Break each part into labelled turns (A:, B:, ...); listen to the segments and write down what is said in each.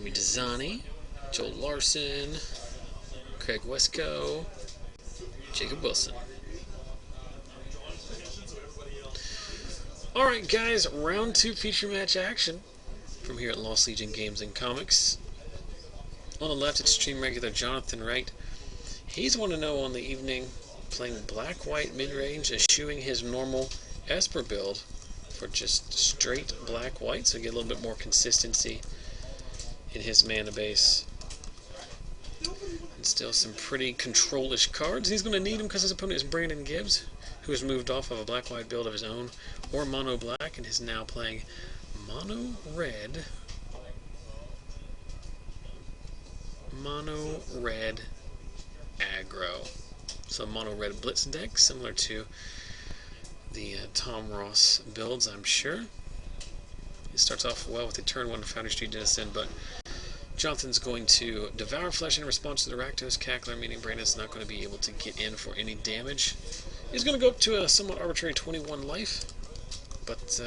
A: Jeremy Desani, Joel Larson, Craig Wesco, Jacob Wilson. Alright guys, round 2 feature match action from here at Lost Legion Games and Comics. On the left, it's Extreme Regular Jonathan Wright. He's 1-0 on the evening, playing black-white mid-range, eschewing his normal Esper build for just straight black-white, so get a little bit more consistency in his mana base. And still some pretty control-ish cards. He's going to need them because his opponent is Brandon Gibbs, who has moved off of a black-white build of his own, or mono-black, and is now playing mono-red aggro. So mono-red blitz deck, similar to the Tom Ross builds, I'm sure. It starts off well with the turn 1 Foundry Street Denizen, but Jonathan's going to Devour Flesh in response to the Rakdos Cackler, meaning Brandon's not going to be able to get in for any damage. He's going to go up to a somewhat arbitrary 21 life, but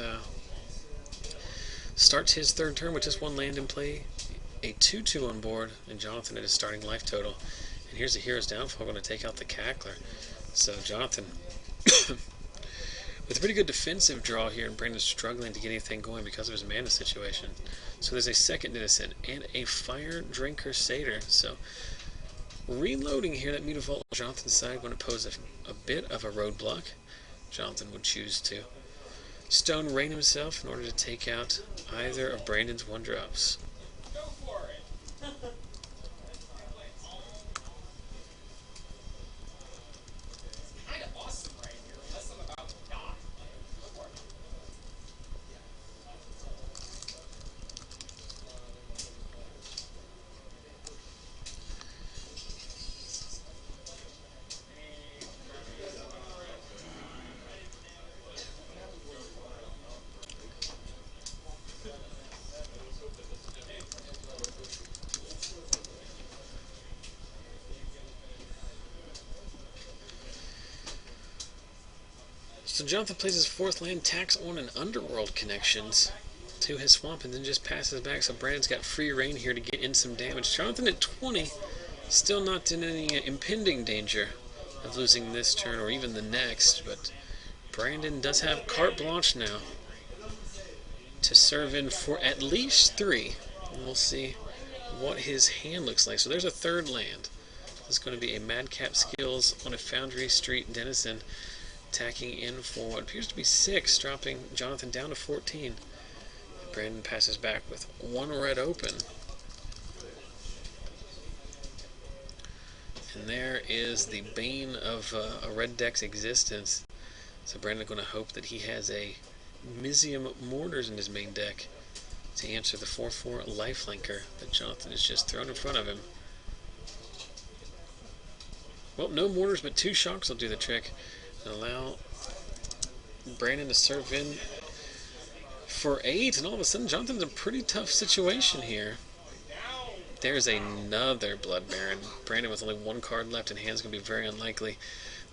A: starts his third turn with just 1 land in play, a 2/2 on board, and Jonathan at his starting life total. And here's the Hero's Downfall, going to take out the Cackler. So Jonathan with a pretty good defensive draw here, and Brandon's struggling to get anything going because of his mana situation. So there's a second Denizen and a Fire Drinker Satyr. So reloading here, that Mutavault on Jonathan's side going to pose a bit of a roadblock. Jonathan would choose to Stone Rain himself in order to take out either of Brandon's 1-drops. So Jonathan plays his 4th land, tacks on an Underworld Connections to his swamp, and then just passes back. So Brandon's got free reign here to get in some damage. Jonathan at 20, still not in any impending danger of losing this turn or even the next, but Brandon does have carte blanche now to serve in for at least 3. And we'll see what his hand looks like. So there's a 3rd land. This is going to be a Madcap Skills on a Foundry Street Denizen, attacking in for what appears to be 6, dropping Jonathan down to 14. Brandon passes back with 1 red open. And there is the bane of a red deck's existence. So Brandon's going to hope that he has a Mizium Mortars in his main deck to answer the 4/4 lifelinker that Jonathan has just thrown in front of him. Well, no mortars, but 2 shocks will do the trick and allow Brandon to serve in for 8, and all of a sudden Jonathan's in a pretty tough situation here. There's another Blood Baron. Brandon with only 1 card left in hand is going to be very unlikely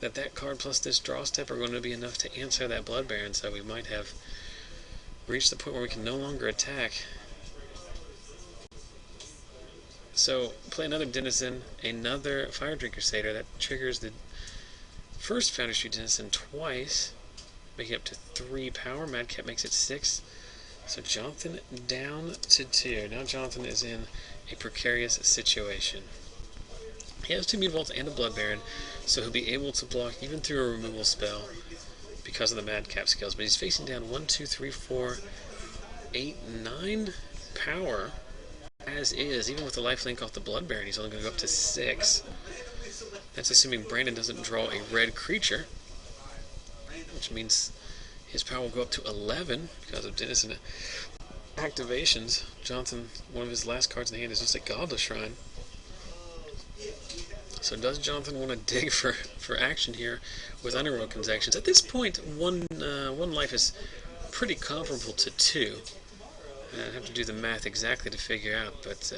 A: that that card plus this draw step are going to be enough to answer that Blood Baron, so we might have reached the point where we can no longer attack. So play another Denizen, another Fire Drinker Satyr. That triggers the first Foundry Street Denizen twice, making it up to 3 power. Madcap makes it 6. So Jonathan down to 2. Now Jonathan is in a precarious situation. He has 2 Mutavaults and a Blood Baron, so he'll be able to block even through a removal spell because of the Madcap skills. But he's facing down 1, 2, 3, 4, 8, 9 power as is. Even with the lifelink off the Blood Baron, he's only going to go up to 6. That's assuming Brandon doesn't draw a red creature, which means his power will go up to 11 because of Denizen activations. Jonathan, one of his last cards in the hand is just a Godless Shrine. So does Jonathan want to dig for action here with Underworld Connections? At this point, one life is pretty comparable to 2. I'd have to do the math exactly to figure out, but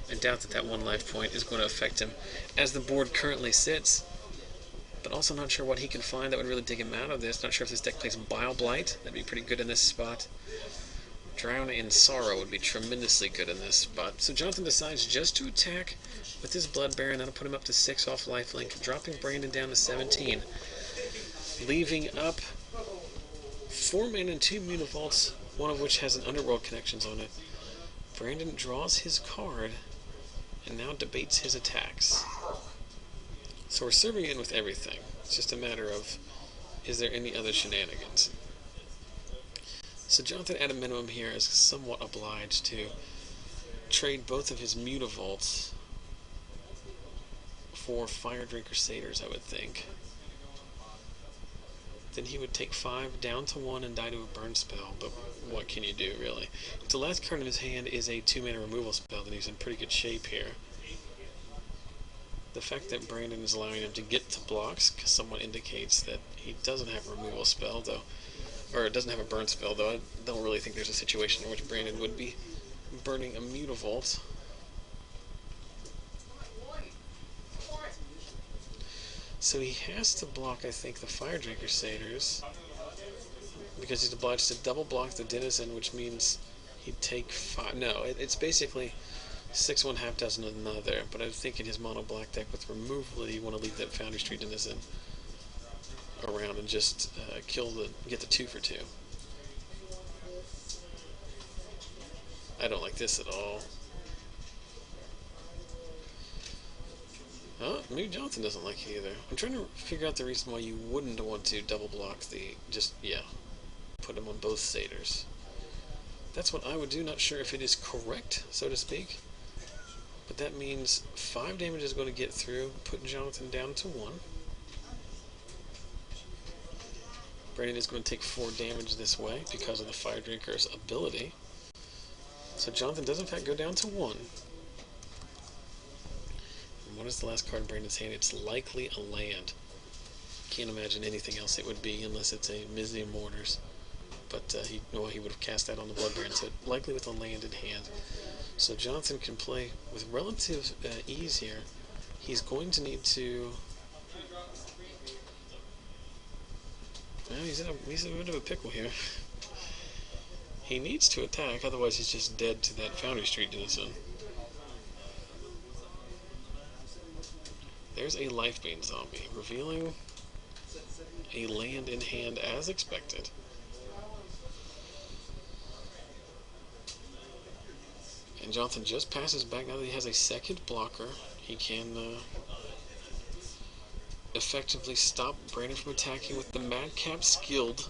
A: I doubt that 1 life point is going to affect him as the board currently sits. But also not sure what he can find that would really dig him out of this. Not sure if this deck plays Bile Blight. That'd be pretty good in this spot. Drown in Sorrow would be tremendously good in this spot. So Jonathan decides just to attack with his Blood Baron. That'll put him up to 6 off lifelink, dropping Brandon down to 17. Leaving up 4 mana and 2 Mutavaults, one of which has an Underworld Connections on it. Brandon draws his card and now debates his attacks. So we're serving in with everything. It's just a matter of, is there any other shenanigans? So Jonathan, at a minimum here, is somewhat obliged to trade both of his Mutavaults for Fire Drinker Satyrs, I would think. Then he would take 5 down to 1 and die to a burn spell, but what can you do, really? If the last card in his hand is a 2-mana removal spell, then he's in pretty good shape here. The fact that Brandon is allowing him to get to blocks somewhat indicates that he doesn't have a removal spell, though, or doesn't have a burn spell, though. I don't really think there's a situation in which Brandon would be burning a Mutavault. So he has to block, I think, the Fire Drinker Satyrs, because he's obliged to double block the Denizen, which means he'd take 5. No, it's basically 6 1 half dozen another, but I think in his mono black deck with removal, you want to leave that Foundry Street Denizen around and just get the 2 for 2. I don't like this at all. Oh, maybe Jonathan doesn't like it either. I'm trying to figure out the reason why you wouldn't want to double block the, put them on both Satyrs. That's what I would do, not sure if it is correct, so to speak. But that means 5 damage is going to get through, putting Jonathan down to 1. Brandon is going to take 4 damage this way because of the Fire Drinker's ability. So Jonathan does in fact go down to 1. What is the last card in Brandon's hand? It's likely a land. Can't imagine anything else it would be unless it's a Mizzium Mortars. But he would have cast that on the Blood Baron, so likely with a land in hand. So Jonathan can play with relative ease here. He's going to need to... Well, he's in a bit of a pickle here. He needs to attack, otherwise he's just dead to that Foundry Street Denizen. There's a Lifebane Zombie, revealing a land in hand as expected. And Jonathan just passes back. Now that he has a second blocker, he can effectively stop Brandon from attacking with the Madcap Skilled.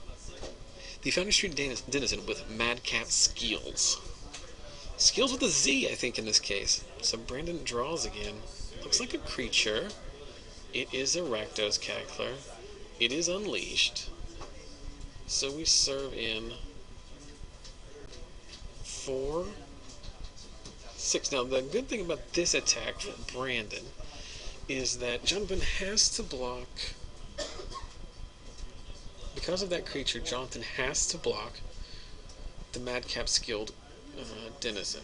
A: The Foundry Street Denizen with Madcap Skills. Skills with a Z, I think, in this case. So Brandon draws again. Looks like a creature. It is a Rakdos Cackler. It is unleashed. So we serve in 4, 6. Now, the good thing about this attack for Brandon is that Jonathan has to block. Because of that creature, Jonathan has to block the Madcap Skilled Denizen.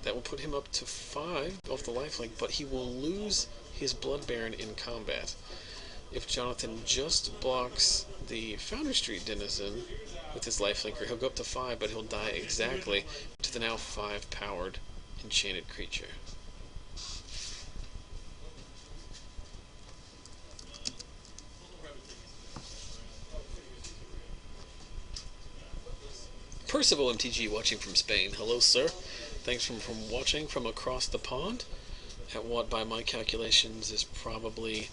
A: That will put him up to 5 off the lifelink, but he will lose his Blood Baron in combat. If Jonathan just blocks the Foundry Street Denizen with his lifelinker, he'll go up to 5, but he'll die exactly to the now 5-powered enchanted creature. Percival MTG watching from Spain. Hello, sir. Thanks from watching from across the pond at what, by my calculations, is probably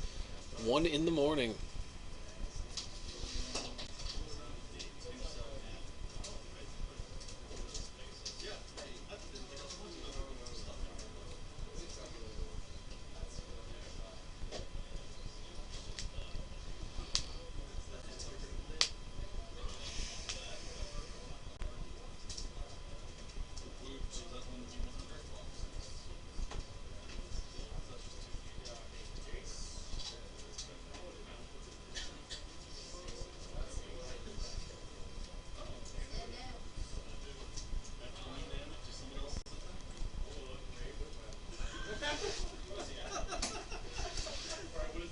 A: 1 in the morning.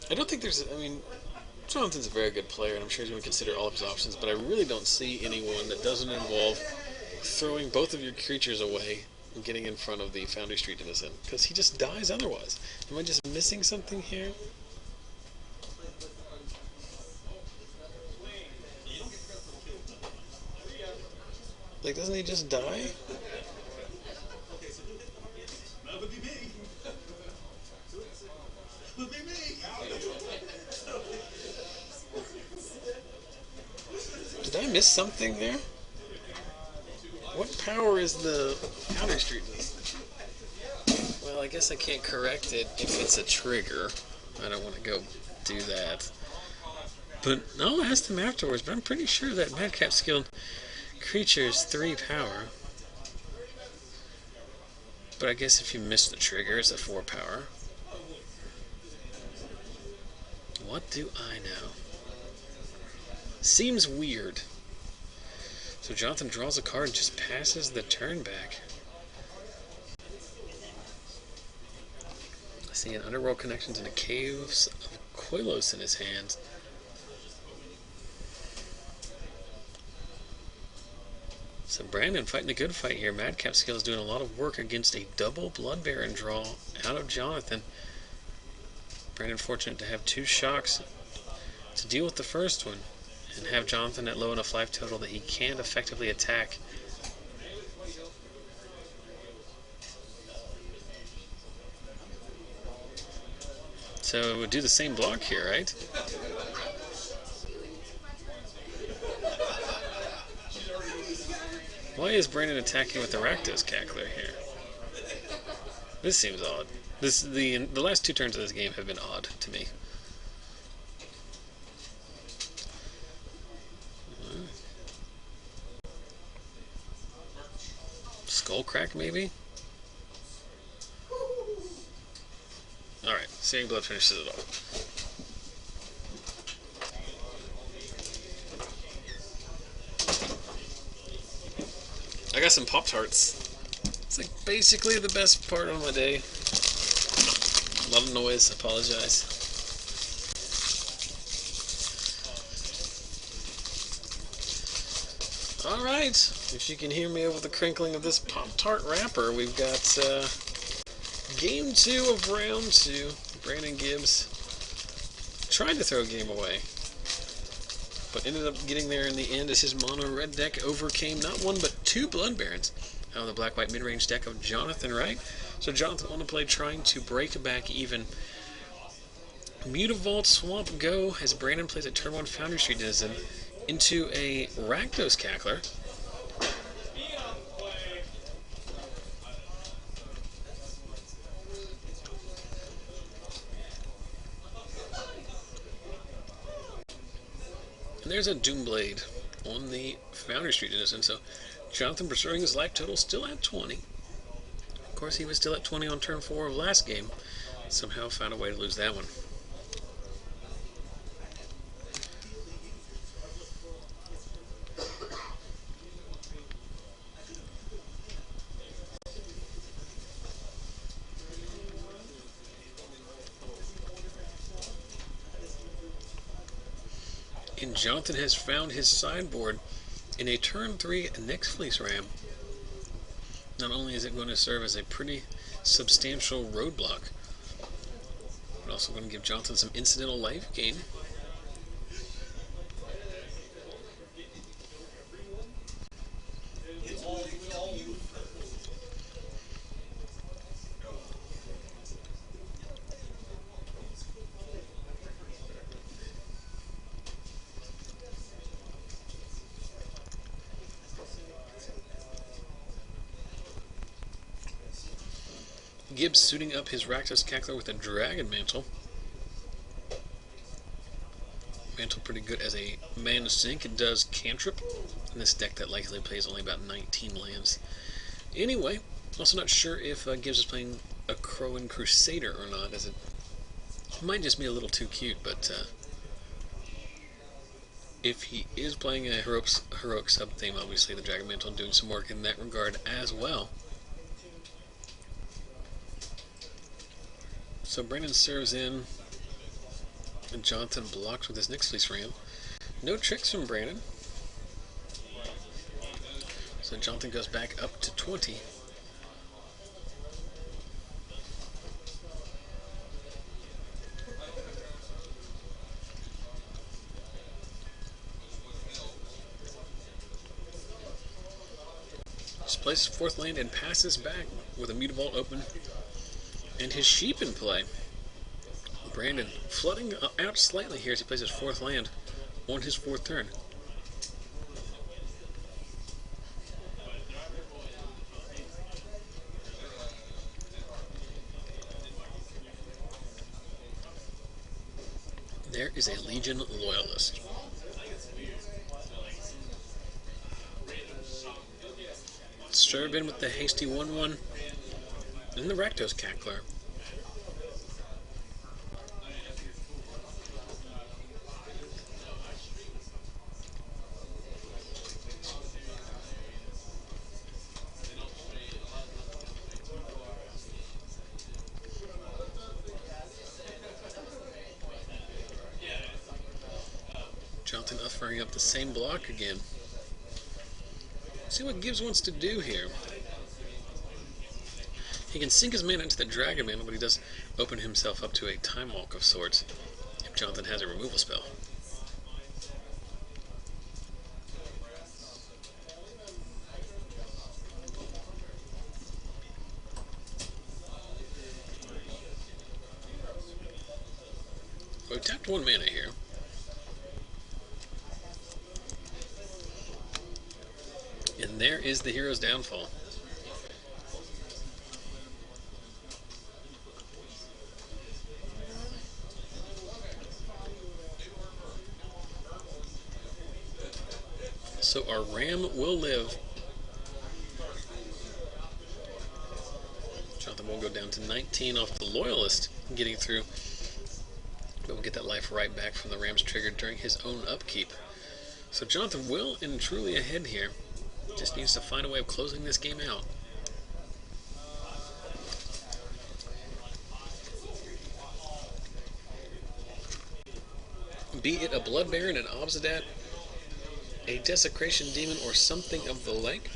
A: I don't think there's, Jonathan's a very good player, and I'm sure he's going to consider all of his options, but I really don't see anyone that doesn't involve throwing both of your creatures away and getting in front of the Foundry Street Denizen, because he just dies otherwise. Am I just missing something here? Like, doesn't he just die? Did I miss something there? What power is the Foundry Street Denizen? Well, I guess I can't correct it if it's a trigger. I don't want to go do that. But I'll ask them afterwards, but I'm pretty sure that Madcap skilled creatures 3 power. But I guess if you miss the trigger, it's a 4 power. What do I know? Seems weird. So Jonathan draws a card and just passes the turn back. I see an Underworld Connections and a Caves of Koilos in his hands. So Brandon fighting a good fight here. Madcap Skill is doing a lot of work against a double Blood Baron draw out of Jonathan. Brandon fortunate to have 2 shocks to deal with the first one and have Jonathan at low enough life total that he can't effectively attack. So it would do the same block here, right? Why is Brandon attacking with the Rakdos Cackler here? This seems odd. The last 2 turns of this game have been odd to me. Skullcrack, maybe? Alright, Searing Blood finishes it off. I got some Pop-Tarts. It's like basically the best part of my day. A lot of noise, apologize. Alright, if you can hear me over the crinkling of this Pop-Tart wrapper, we've got game 2 of round 2. Brandon Gibbs tried to throw a game away, but ended up getting there in the end as his mono red deck overcame not 1 but 2 Blood Barons out of the black-white mid-range deck of Jonathan Wright. So Jonathan on the play trying to break back even. Mutavault Swamp Go as Brandon plays a turn 1 Foundry Street Denizen into a Rakdos Cackler. And there's a Doomblade on the Foundry Street Denizen. So Jonathan pursuing his life total still at 20. Of course, he was still at 20 on turn 4 of last game. Somehow found a way to lose that one. And Jonathan has found his sideboard in a turn 3 Next Fleece Ram. Not only is it going to serve as a pretty substantial roadblock, but also going to give Jonathan some incidental life gain. Gibbs suiting up his Rakdos Cackler with a Dragon Mantle. Mantle pretty good as a mana sink. It does cantrip in this deck that likely plays only about 19 lands. Anyway, also not sure if Gibbs is playing a Crowan Crusader or not, as it might just be a little too cute, but if he is playing a heroic sub-theme, obviously the Dragon Mantle doing some work in that regard as well. So Brandon serves in, and Jonathan blocks with his Next Fleece Ram. No tricks from Brandon. So So Jonathan goes back up to 20. Just plays his fourth land and passes back with a Mutavault open and his sheep in play. Brandon flooding out slightly here as he plays his fourth land on his fourth turn. There is a Legion Loyalist. Sherbin with the hasty 1/1 and the Rakdos Cackler. Jonathan offering up the same block again. See what Gibbs wants to do here. He can sink his mana into the Dragon Mantle, but he does open himself up to a Time Walk of sorts if Jonathan has a removal spell. We tapped 1 mana here. And there is the hero's downfall. So our Ram will live. Jonathan will go down to 19 off the Loyalist getting through. But we'll get that life right back from the Ram's trigger during his own upkeep. So Jonathan will and truly ahead here. Just needs to find a way of closing this game out. Be it a Blood Baron, an Obsidat, a Desecration Demon, or something of the like.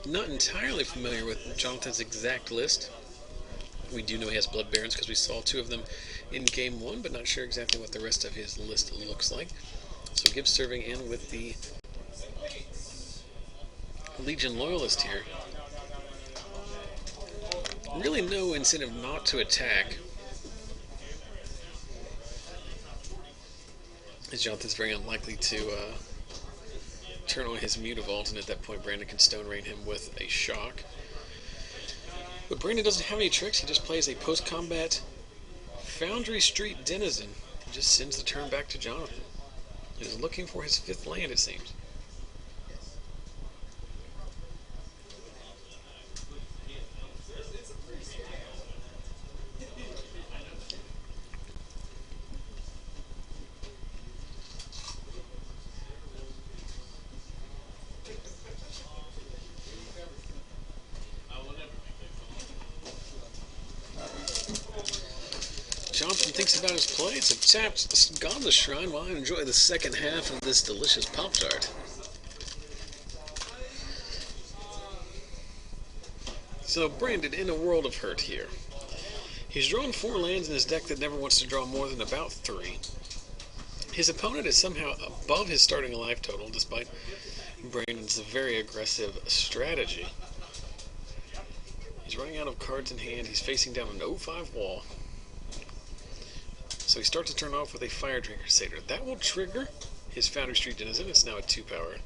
A: Not entirely familiar with Jonathan's exact list. We do know he has Blood Barons because we saw 2 of them in Game 1, but not sure exactly what the rest of his list looks like. So Gibbs serving in with the Legion Loyalist here. Really no incentive not to attack, as Jonathan's very unlikely to turn on his Mutavault, and at that point Brandon can Stone Rain him with a shock. But Brandon doesn't have any tricks. He just plays a post-combat Foundry Street Denizen. He just sends the turn back to Jonathan. He's looking for his 5th land, it seems. Jonathan thinks about his play. It's a tapped Godless Shrine while I enjoy the second half of this delicious Pop-Tart. So Brandon in a world of hurt here. He's drawn 4 lands in his deck that never wants to draw more than about 3. His opponent is somehow above his starting life total despite Brandon's very aggressive strategy. He's running out of cards in hand. He's facing down an 0-5 wall. So he starts to turn off with a Fire Drinker Satyr. That will trigger his Foundry Street Denizen. It's now a 2-power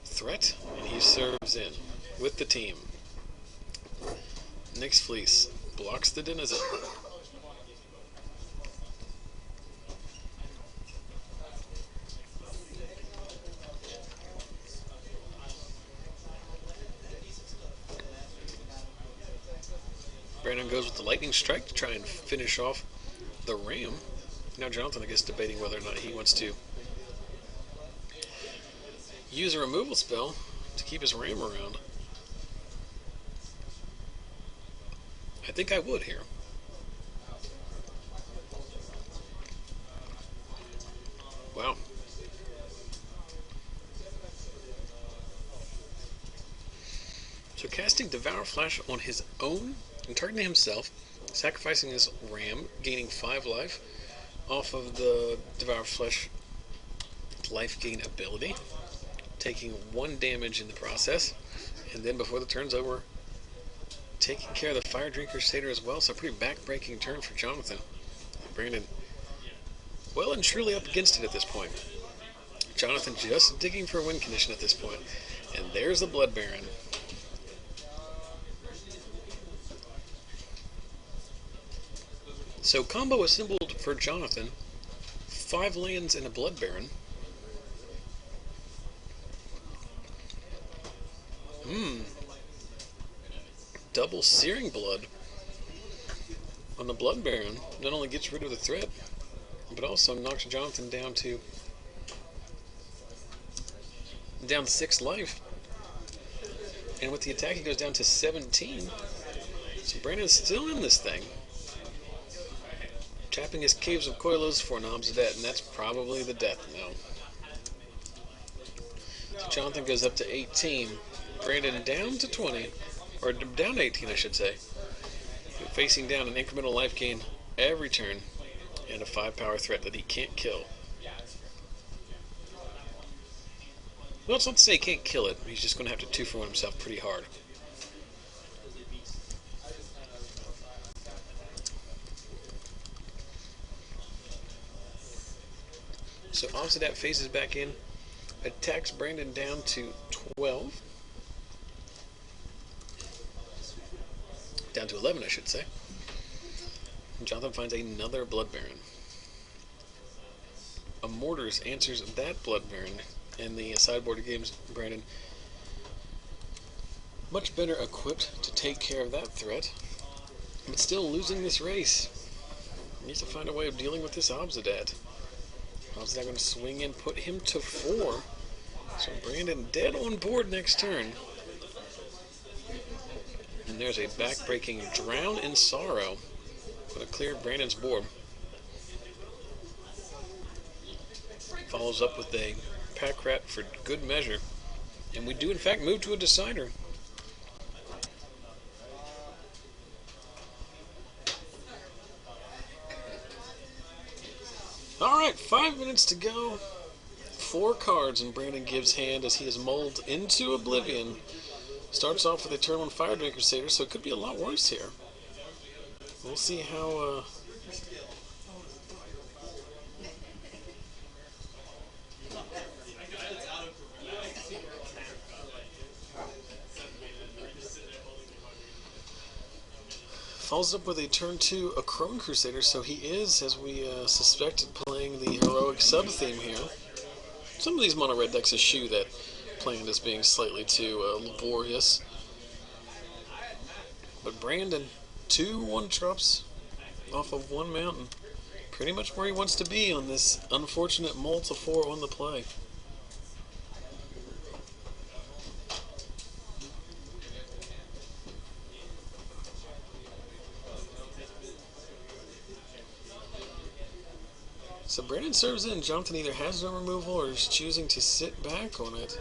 A: threat, and he serves in with the team. Nyx Fleece blocks the Denizen. Brandon goes with the Lightning Strike to try and finish off the Ram. Now Jonathan, I guess, debating whether or not he wants to use a removal spell to keep his Ram around. I think I would here. Wow. casting Devour Flash on his own and targeting himself, sacrificing his ram, gaining 5 life off of the Devour Flash life gain ability, taking 1 damage in the process, and then before the turn's over, taking care of the Fire Drinker Satyr as well. So a pretty back-breaking turn for Jonathan. Brandon well and truly up against it at this point. Jonathan just digging for a win condition at this point. And there's the Blood Baron. So combo assembled for Jonathan. 5 lands and a Blood Baron. Double Searing Blood on the Blood Baron. Not only gets rid of the threat, but also knocks Jonathan down to 6 life. And with the attack, he goes down to 17. So Brandon's still in this thing. Tapping his Caves of Koilos for an Obsidet, and that's probably the death knell. So Jonathan goes up to 18. Brandon down to 20. Or down to 18, I should say. Facing down an incremental life gain every turn. And a 5 power threat that he can't kill. Well, it's not to say he can't kill it. He's just going to have to 2-for-1 himself pretty hard. So Obsidat faces back in, attacks Brandon down to 12. Down to 11, I should say. And Jonathan finds another Blood Baron. Immortars answers that Blood Baron. And the sideboard games Brandon much better equipped to take care of that threat, but still losing this race. He needs to find a way of dealing with this Obsidat. Obsidat going to swing in, put him to 4. So Brandon dead on board next turn. And there's a back-breaking Drown in Sorrow. Going to clear Brandon's board. Follows up with a Pack Rat for good measure. And we do in fact move to a decider. Alright, 5 minutes to go. 4 cards in Brandon Gibbs' hand as he is mulled into oblivion. Starts off with a turn 1 Fire Drinker Satyr, so it could be a lot worse here. We'll see how follows up with a turn 2 a Crone Crusader, so he is, as we suspected, playing the heroic sub-theme here. Some of these mono-red decks eschew that plan as being slightly too laborious. But Brandon, 2 1-drops off of 1 mountain. Pretty much where he wants to be on this unfortunate mull to 4 on the play. So Brandon serves in. Jonathan either has no removal or is choosing to sit back on it.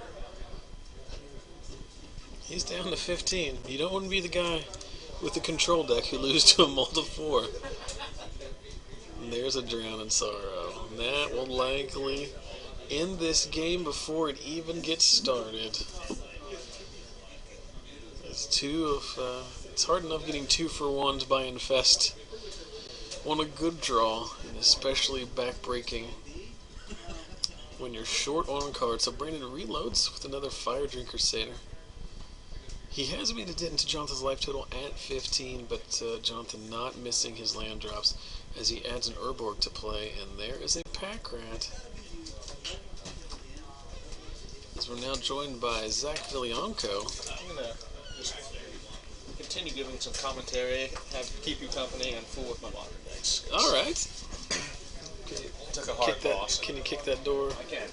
A: He's down to 15. You don't want to be the guy with the control deck who loses to a mull to 4. And there's a Drown in Sorrow. And that will likely end this game before it even gets started. It's hard enough getting 2-for-1s by Infest on a good draw, and especially back-breaking when you're short on cards. So Brandon reloads with another Fire Drinker Satyr. He has made a dent into Jonathan's life total at 15, but Jonathan not missing his land drops as he adds an Urborg to play, and there is a Pack Rat. As we're now joined by Zach Vilianco.
B: I'm going to just continue giving some commentary, keep you company, and fool with my modern decks.
A: Alright.
B: Took a hard loss.
A: Can you kick that door?
B: I can.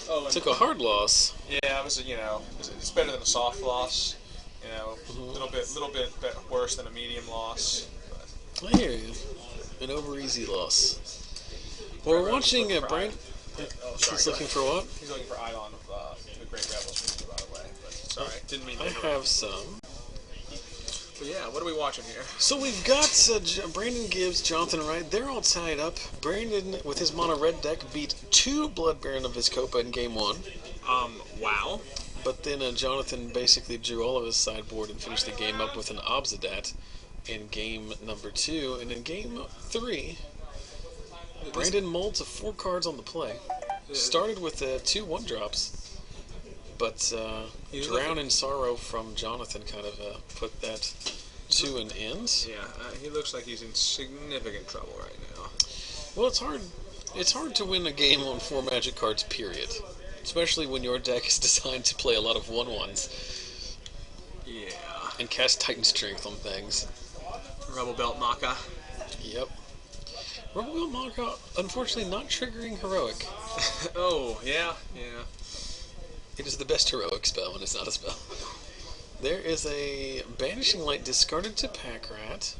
B: Oh,
A: took a hard loss.
B: Yeah, it was it's better than a soft loss. A little bit worse than a medium loss.
A: But I hear you. An over easy loss. Well, we're watching Brand. He's looking for what?
B: He's looking for Ion of the Great Rebels, by the way. But sorry, didn't mean to.
A: I have some.
B: So yeah, what are we watching here?
A: So we've got Brandon Gibbs, Jonathan Wright. They're all tied up. Brandon, with his mono red deck, beat 2 Blood Baron of Vizkopa in game 1.
B: Wow.
A: But then Jonathan basically drew all of his sideboard and finished the game up with an Obsidat in game number 2. And in game 3, Brandon mulled to 4 cards on the play. Started with 2 1-drops, but Drown in Sorrow from Jonathan kind of put that to an end.
B: Yeah, he looks like he's in significant trouble right now.
A: Well, it's hard. It's hard to win a game on 4 magic cards, period. Especially when your deck is designed to play a lot of 1/1s.
B: Yeah.
A: And cast Titan Strength on things.
B: Rebel Belt Maka.
A: Yep. Rebel Belt Maka, unfortunately not triggering Heroic.
B: Oh, yeah, yeah.
A: It is the best Heroic spell when it's not a spell. There is a Banishing Light discarded to Packrat,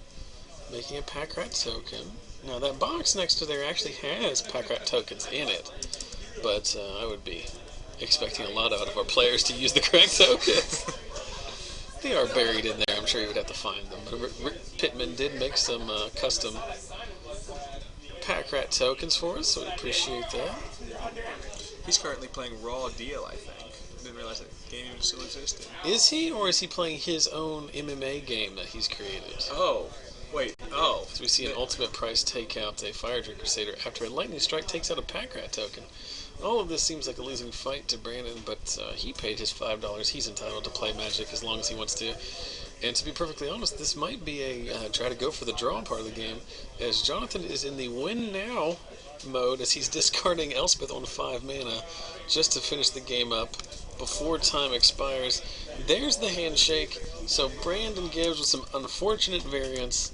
A: making a Packrat token. Now that box next to there actually has Packrat tokens in it, but I would be expecting a lot out of our players to use the correct tokens. They are buried in there. I'm sure you would have to find them. But Rick Pittman did make some custom Packrat tokens for us, so we appreciate that.
B: He's currently playing Raw Deal, I think. I didn't realize that game even still existed.
A: Is he, or is he playing his own MMA game that he's created?
B: Oh, wait, oh.
A: So we see an ultimate price take out a Fire Drinker Satyr after a Lightning Strike takes out a Packrat token. All of this seems like a losing fight to Brandon, but he paid his $5. He's entitled to play Magic as long as he wants to. And to be perfectly honest, this might be a try to go for the draw part of the game, as Jonathan is in the win now mode as he's discarding Elspeth on 5 mana just to finish the game up before time expires. There's the handshake. So Brandon Gibbs with some unfortunate variance